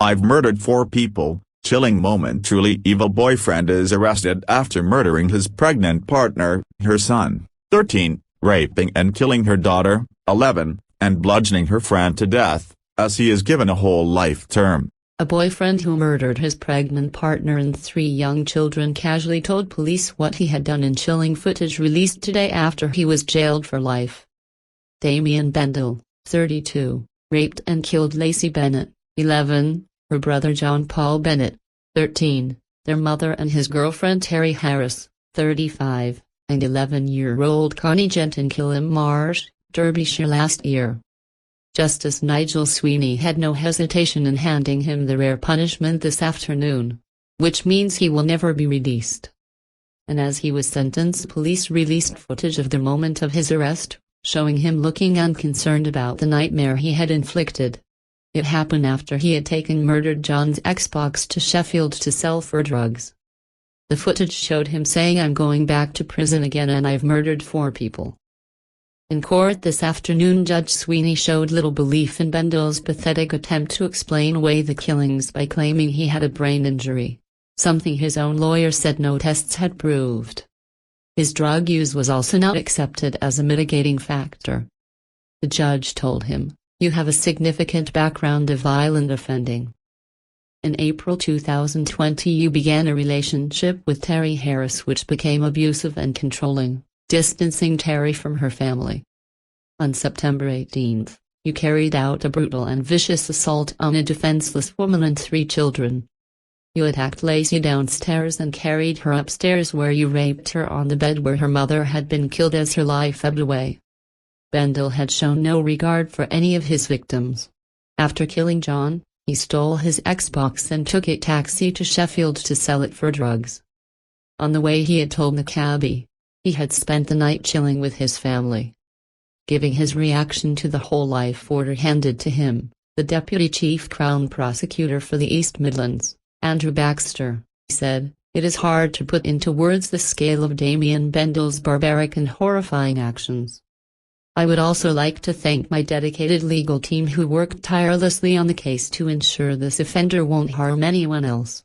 "I've murdered 4 people." Chilling moment: truly evil boyfriend is arrested after murdering his pregnant partner, her son, 13, raping and killing her daughter, 11, and bludgeoning her friend to death, as he is given a whole life term. A boyfriend who murdered his pregnant partner and 3 young children casually told police what he had done in chilling footage released today after he was jailed for life. Damien Bendall, 32, raped and killed Lacey Bennett, 11, her brother John Paul Bennett, 13, their mother and his girlfriend Terri Harris, 35, and 11-year-old Connie Gent in Killam Marsh, Derbyshire last year. Justice Nigel Sweeney had no hesitation in handing him the rare punishment this afternoon, which means he will never be released. And as he was sentenced, police released footage of the moment of his arrest, showing him looking unconcerned about the nightmare he had inflicted. It happened after he had taken murdered John's Xbox to Sheffield to sell for drugs. The footage showed him saying, "I'm going back to prison again and I've murdered 4 people." In court this afternoon, Judge Sweeney showed little belief in Bendall's pathetic attempt to explain away the killings by claiming he had a brain injury, something his own lawyer said no tests had proved. His drug use was also not accepted as a mitigating factor. The judge told him, "You have a significant background of violent offending. In April 2020 you began a relationship with Terri Harris which became abusive and controlling, distancing Terri from her family. On September 18, you carried out a brutal and vicious assault on a defenseless woman and 3 children. You attacked Lacey downstairs and carried her upstairs where you raped her on the bed where her mother had been killed as her life ebbed away." Bendall had shown no regard for any of his victims. After killing John, he stole his Xbox and took a taxi to Sheffield to sell it for drugs. On the way he had told the cabbie he had spent the night chilling with his family. Giving his reaction to the whole life order handed to him, the Deputy Chief Crown Prosecutor for the East Midlands, Andrew Baxter, said, "It is hard to put into words the scale of Damien Bendall's barbaric and horrifying actions. I would also like to thank my dedicated legal team who worked tirelessly on the case to ensure this offender won't harm anyone else."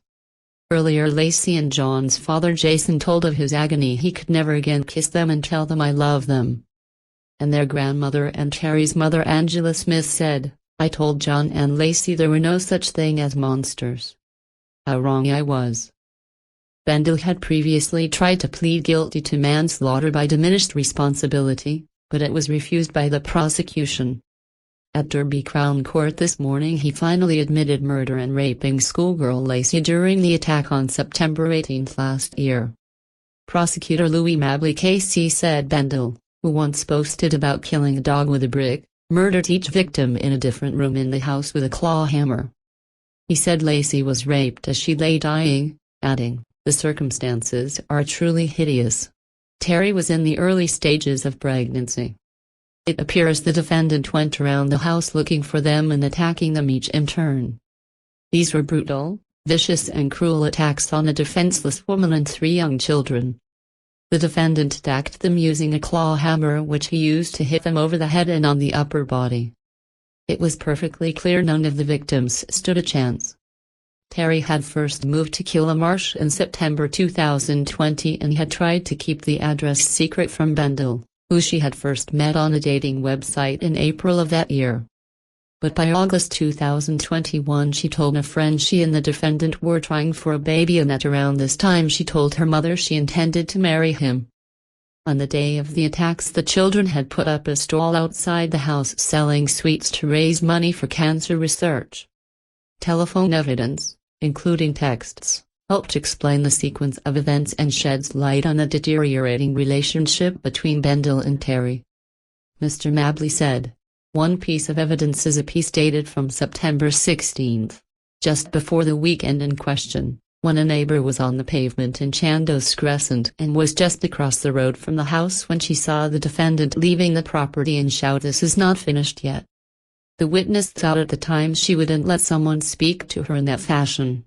Earlier, Lacey and John's father Jason told of his agony he could never again kiss them and tell them "I love them." And their grandmother and Terry's mother Angela Smith said, "I told John and Lacey there were no such thing as monsters. How wrong I was." Bendall had previously tried to plead guilty to manslaughter by diminished responsibility, but it was refused by the prosecution. At Derby Crown Court this morning he finally admitted murder and raping schoolgirl Lacey during the attack on September 18 last year. Prosecutor Louis Mabley KC said Bendall, who once boasted about killing a dog with a brick, murdered each victim in a different room in the house with a claw hammer. He said Lacey was raped as she lay dying, adding, "The circumstances are truly hideous." Terri was in the early stages of pregnancy. It appears the defendant went around the house looking for them and attacking them each in turn. These were brutal, vicious and cruel attacks on a defenseless woman and 3 young children. The defendant attacked them using a claw hammer which he used to hit them over the head and on the upper body. It was perfectly clear none of the victims stood a chance. Terri had first moved to Killam Marsh in September 2020 and had tried to keep the address secret from Bendall, who she had first met on a dating website in April of that year. But by August 2021 she told a friend she and the defendant were trying for a baby, and at around this time she told her mother she intended to marry him. On the day of the attacks the children had put up a stall outside the house selling sweets to raise money for cancer research. Telephone evidence, including texts, helped explain the sequence of events and sheds light on a deteriorating relationship between Bendall and Terri. Mr. Mabley said, "One piece of evidence is a piece dated from September 16, just before the weekend in question, when a neighbor was on the pavement in Chandos Crescent and was just across the road from the house when she saw the defendant leaving the property and shout, 'This is not finished yet.' The witness thought at the time she wouldn't let someone speak to her in that fashion."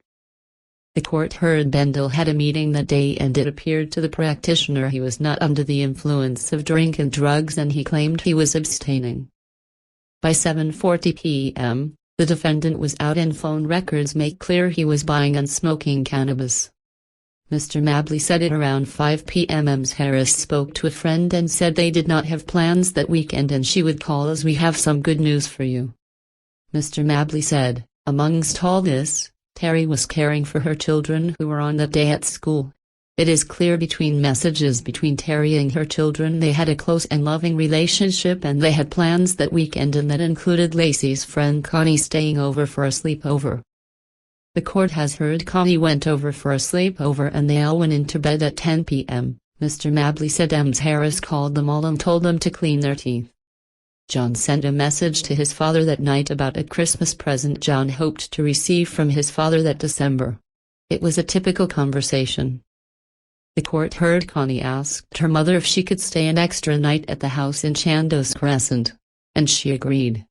The court heard Bendall had a meeting that day and it appeared to the practitioner he was not under the influence of drink and drugs and he claimed he was abstaining. By 7:40 p.m., The defendant was out and phone records make clear he was buying and smoking cannabis. Mr. Mabley said at around 5 p.m. Ms. Harris spoke to a friend and said they did not have plans that weekend and she would call as we have some good news for you. Mr. Mabley said, amongst all this, Terri was caring for her children who were on that day at school. It is clear between messages between Terri and her children they had a close and loving relationship and they had plans that weekend and that included Lacey's friend Connie staying over for a sleepover. The court has heard Connie went over for a sleepover and they all went into bed at 10 p.m. Mr. Mabley said Ms. Harris called them all and told them to clean their teeth. John sent a message to his father that night about a Christmas present John hoped to receive from his father that December. It was a typical conversation. The court heard Connie asked her mother if she could stay an extra night at the house in Chandos Crescent, and she agreed.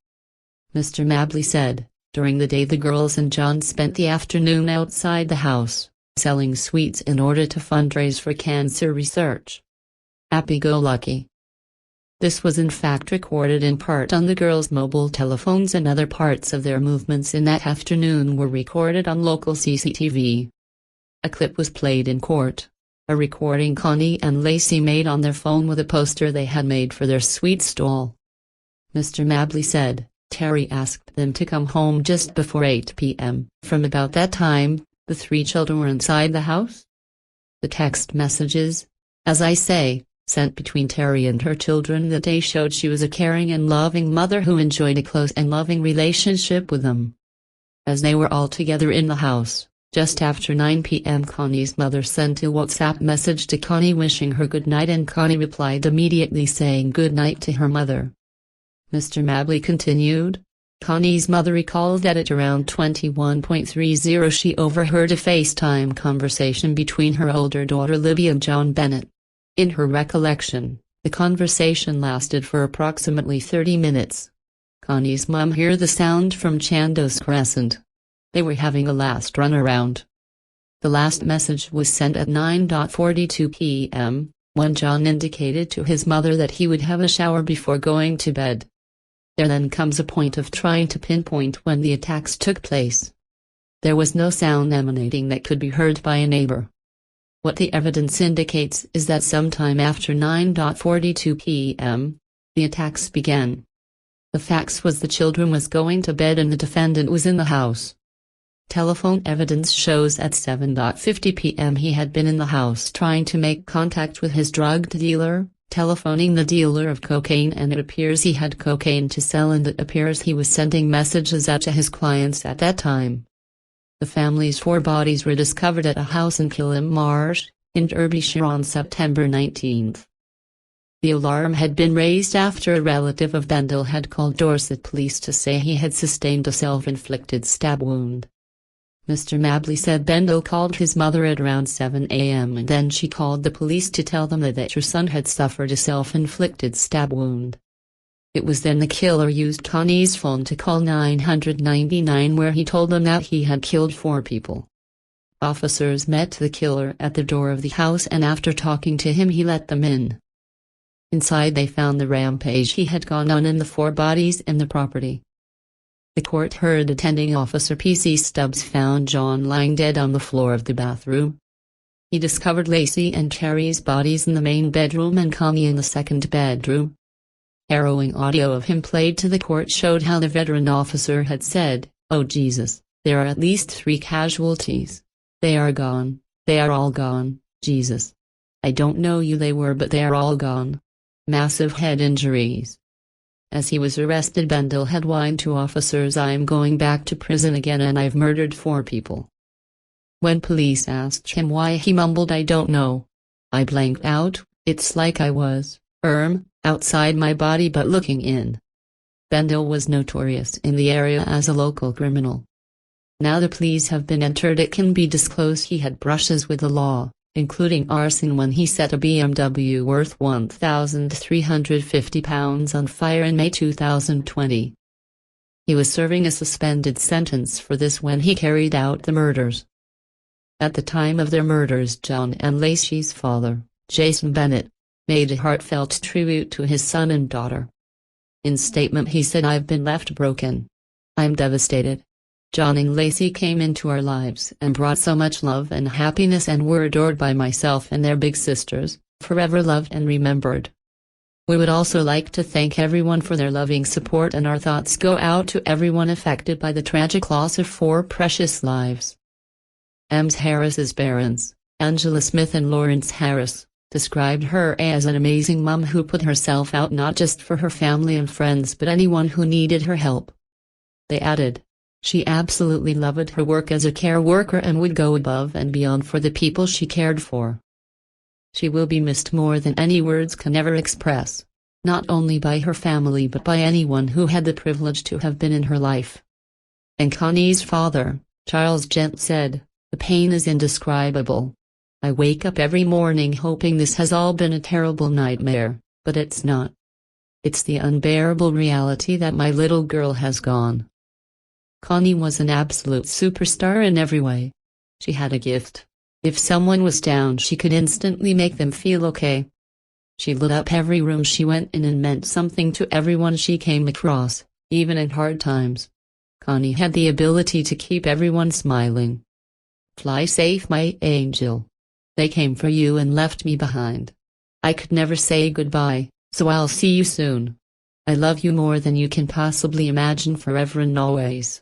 Mr. Mabley said, during the day the girls and John spent the afternoon outside the house, selling sweets in order to fundraise for cancer research. Happy-go-lucky. This was in fact recorded in part on the girls' mobile telephones and other parts of their movements in that afternoon were recorded on local CCTV. A clip was played in court. A recording Connie and Lacey made on their phone with a poster they had made for their sweet stall. Mr. Mabley said, Terri asked them to come home just before 8 p.m. From about that time, the three children were inside the house? The text messages, as I say, sent between Terri and her children that day showed she was a caring and loving mother who enjoyed a close and loving relationship with them. As they were all together in the house, just after 9 p.m. Connie's mother sent a WhatsApp message to Connie wishing her good night and Connie replied immediately saying good night to her mother. Mr. Mabley continued, Connie's mother recalled that at around 21:30 she overheard a FaceTime conversation between her older daughter Libby and John Bennett. In her recollection, the conversation lasted for approximately 30 minutes. Connie's mom heard the sound from Chandos Crescent. They were having a last run around. The last message was sent at 9:42 p.m., when John indicated to his mother that he would have a shower before going to bed. There then comes a point of trying to pinpoint when the attacks took place. There was no sound emanating that could be heard by a neighbor. What the evidence indicates is that sometime after 9:42 p.m., the attacks began. The facts was the children was going to bed and the defendant was in the house. Telephone evidence shows at 7:50 p.m. he had been in the house trying to make contact with his drug dealer, telephoning the dealer of cocaine, and it appears he had cocaine to sell and it appears he was sending messages out to his clients at that time. The family's 4 bodies were discovered at a house in Killam Marsh, in Derbyshire on September 19. The alarm had been raised after a relative of Bendall had called Dorset police to say he had sustained a self-inflicted stab wound. Mr. Mabley said Bendall called his mother at around 7 a.m. and then she called the police to tell them that her son had suffered a self-inflicted stab wound. It was then the killer used Connie's phone to call 999 where he told them that he had killed 4 people. Officers met the killer at the door of the house and after talking to him he let them in. Inside they found the rampage he had gone on and the 4 bodies in the property. The court heard attending officer P.C. Stubbs found John lying dead on the floor of the bathroom. He discovered Lacey and Terri's bodies in the main bedroom and Connie in the second bedroom. Harrowing audio of him played to the court showed how the veteran officer had said, "Oh Jesus, there are at least 3 casualties. They are gone, they are all gone, Jesus. I don't know who they were but they are all gone. Massive head injuries." As he was arrested Bendall had whined to officers, "I'm going back to prison again and I've murdered 4 people." When police asked him why he mumbled, "I don't know. I blanked out, it's like I was, outside my body but looking in." Bendall was notorious in the area as a local criminal. Now the pleas have been entered, it can be disclosed he had brushes with the law, including arson when he set a BMW worth £1,350 on fire in May 2020. He was serving a suspended sentence for this when he carried out the murders. At the time of their murders, John and Lacey's father, Jason Bennett, made a heartfelt tribute to his son and daughter. In statement he said, "I've been left broken. I'm devastated. John and Lacey came into our lives and brought so much love and happiness and were adored by myself and their big sisters, forever loved and remembered. We would also like to thank everyone for their loving support, and our thoughts go out to everyone affected by the tragic loss of 4 precious lives. Ms. Harris's parents, Angela Smith and Lawrence Harris, described her as an amazing mom who put herself out not just for her family and friends but anyone who needed her help. They added, she absolutely loved her work as a care worker and would go above and beyond for the people she cared for. She will be missed more than any words can ever express, not only by her family but by anyone who had the privilege to have been in her life. And Connie's father, Charles Gent, said, the pain is indescribable. I wake up every morning hoping this has all been a terrible nightmare, but it's not. It's the unbearable reality that my little girl has gone. Connie was an absolute superstar in every way. She had a gift. If someone was down, she could instantly make them feel okay. She lit up every room she went in and meant something to everyone she came across, even in hard times. Connie had the ability to keep everyone smiling. Fly safe, my angel. They came for you and left me behind. I could never say goodbye, so I'll see you soon. I love you more than you can possibly imagine, forever and always.